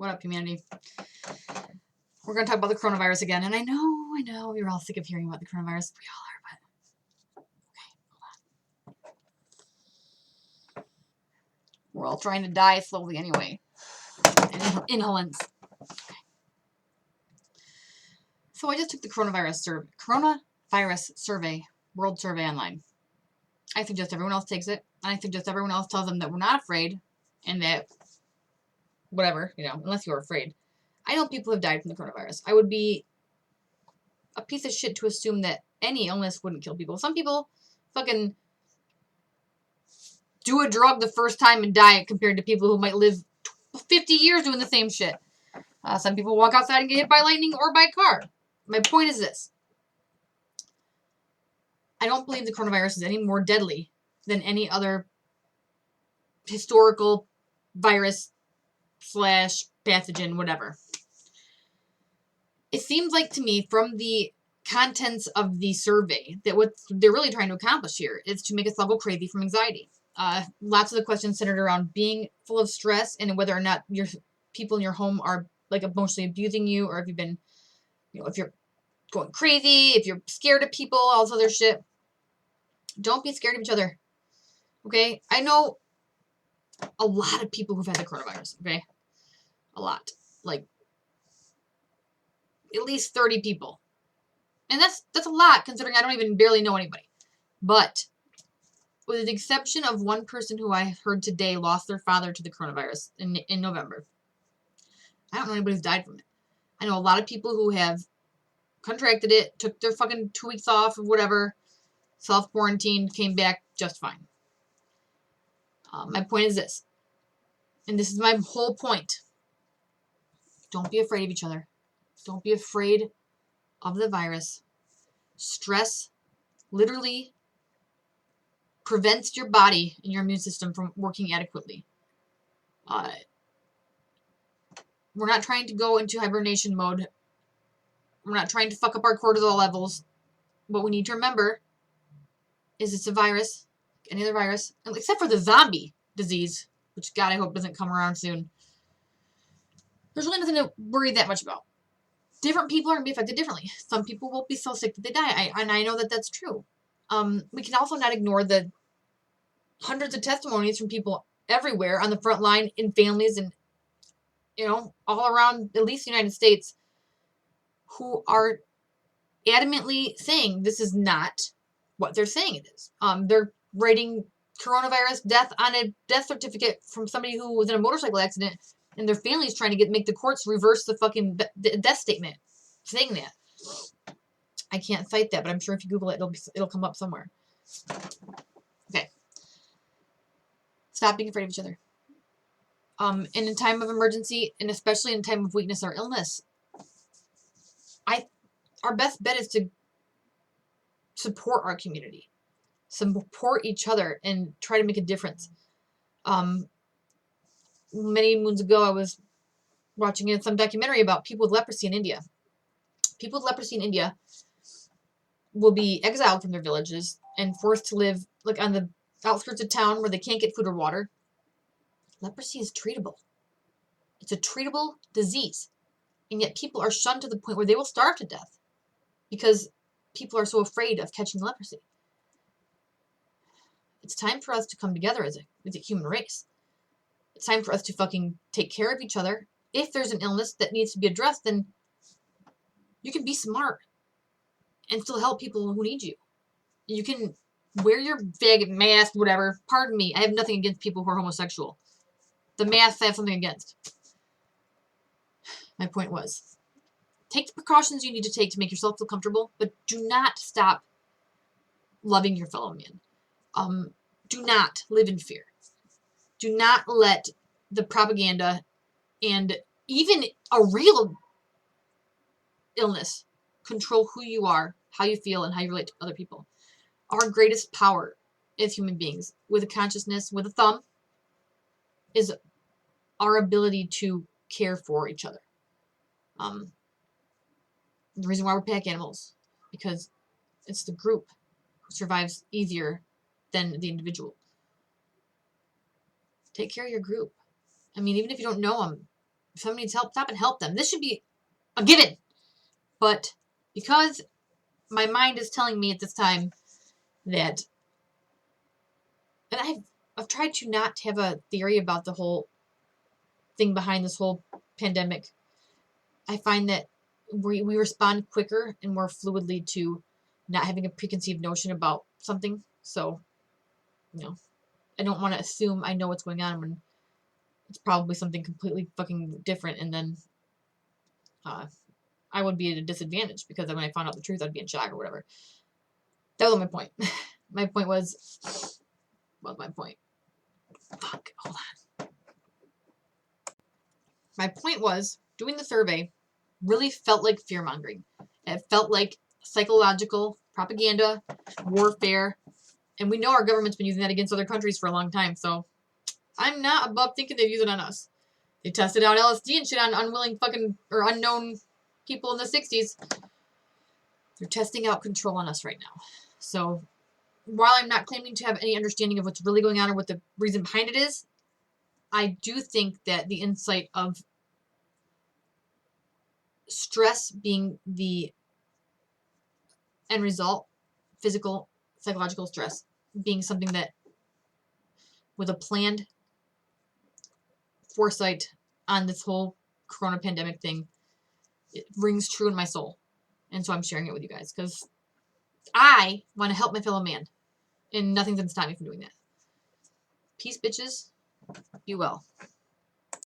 What up, humanity? We're going to talk about the coronavirus again. And I know, you're all sick of hearing about the coronavirus. We all are, but okay, hold on. We're all trying to die slowly anyway. Inhalants. Okay. So I just took the coronavirus survey, world survey online. I suggest everyone else takes it. And I suggest everyone else tells them that we're not afraid and that whatever, unless you're afraid. I know people have died from the coronavirus. I would be a piece of shit to assume that any illness wouldn't kill people. Some people fucking do a drug the first time and die compared to people who might live 50 years doing the same shit. Some people walk outside and get hit by lightning or by a car. My point is this. I don't believe the coronavirus is any more deadly than any other historical virus / pathogen, whatever. It seems like to me from the contents of the survey that what they're really trying to accomplish here is to make us all go crazy from anxiety. Lots of the questions centered around being full of stress and whether or not your people in your home are like emotionally abusing you, or if you've been, if you're going crazy, if you're scared of people, all this other shit. Don't be scared of each other. Okay? I know a lot of people who've had the coronavirus. Okay? A lot. Like, at least 30 people. And that's a lot considering I don't even barely know anybody. But with the exception of one person who I heard today lost their father to the coronavirus in November. I don't know anybody who's died from it. I know a lot of people who have contracted it, took their fucking 2 weeks off or whatever, self-quarantined, came back just fine. My point is this, and this is my whole point. Don't be afraid of each other. Don't be afraid of the virus. Stress literally prevents your body and your immune system from working adequately. We're not trying to go into hibernation mode. We're not trying to fuck up our cortisol levels. What we need to remember is it's a virus, any other virus, except for the zombie disease, which God, I hope doesn't come around soon. There's really nothing to worry that much about. Different people are going to be affected differently. Some people will be so sick that they die, and I know that that's true. We can also not ignore the hundreds of testimonies from people everywhere on the front line, in families, and all around at least the United States, who are adamantly saying this is not what they're saying it is. They're writing coronavirus death on a death certificate from somebody who was in a motorcycle accident, and their family's trying to make the courts reverse the fucking death statement saying that. I can't cite that, but I'm sure if you Google it, it'll come up somewhere. Okay. Stop being afraid of each other. And in time of emergency, and especially in time of weakness or illness, our best bet is to support our community, support each other, and try to make a difference. Many moons ago, I was watching some documentary about people with leprosy in India. People with leprosy in India will be exiled from their villages and forced to live like on the outskirts of town where they can't get food or water. Leprosy is treatable. It's a treatable disease. And yet people are shunned to the point where they will starve to death because people are so afraid of catching leprosy. It's time for us to come together as a human race. It's time for us to fucking take care of each other. If there's an illness that needs to be addressed, then you can be smart and still help people who need you. You can wear your faggot mask, whatever. Pardon me, I have nothing against people who are homosexual. The masks I have something against. My point was, take the precautions you need to take to make yourself feel comfortable, but do not stop loving your fellow man. Do not live in fear. Do not let the propaganda and even a real illness control who you are, how you feel, and how you relate to other people. Our greatest power as human beings, with a consciousness, with a thumb, is our ability to care for each other. The reason why we're pack animals, because it's the group who survives easier than the individual. Take care of your group. I mean, even if you don't know them, If somebody needs help, stop and help them. This should be a given. But because my mind is telling me at this time that, and I've tried to not have a theory about the whole thing behind this whole pandemic. I find that we respond quicker and more fluidly to not having a preconceived notion about something. So, I don't want to assume I know what's going on when it's probably something completely fucking different, and then I would be at a disadvantage because when I found out the truth, I'd be in shock or whatever. That was my point. My point was, what was my point? Fuck, hold on. My point was, doing the survey really felt like fear-mongering. It felt like psychological propaganda, warfare, and we know our government's been using that against other countries for a long time, so I'm not above thinking they'd use it on us. They tested out LSD and shit on unwilling fucking, or unknown people in the 60s. They're testing out control on us right now. So, while I'm not claiming to have any understanding of what's really going on or what the reason behind it is, I do think that the insight of stress being the end result, physical, psychological stress, being something that, with a planned foresight on this whole corona pandemic thing, it rings true in my soul. And so I'm sharing it with you guys because I want to help my fellow man, and nothing's going to stop me from doing that. Peace, bitches. Be well.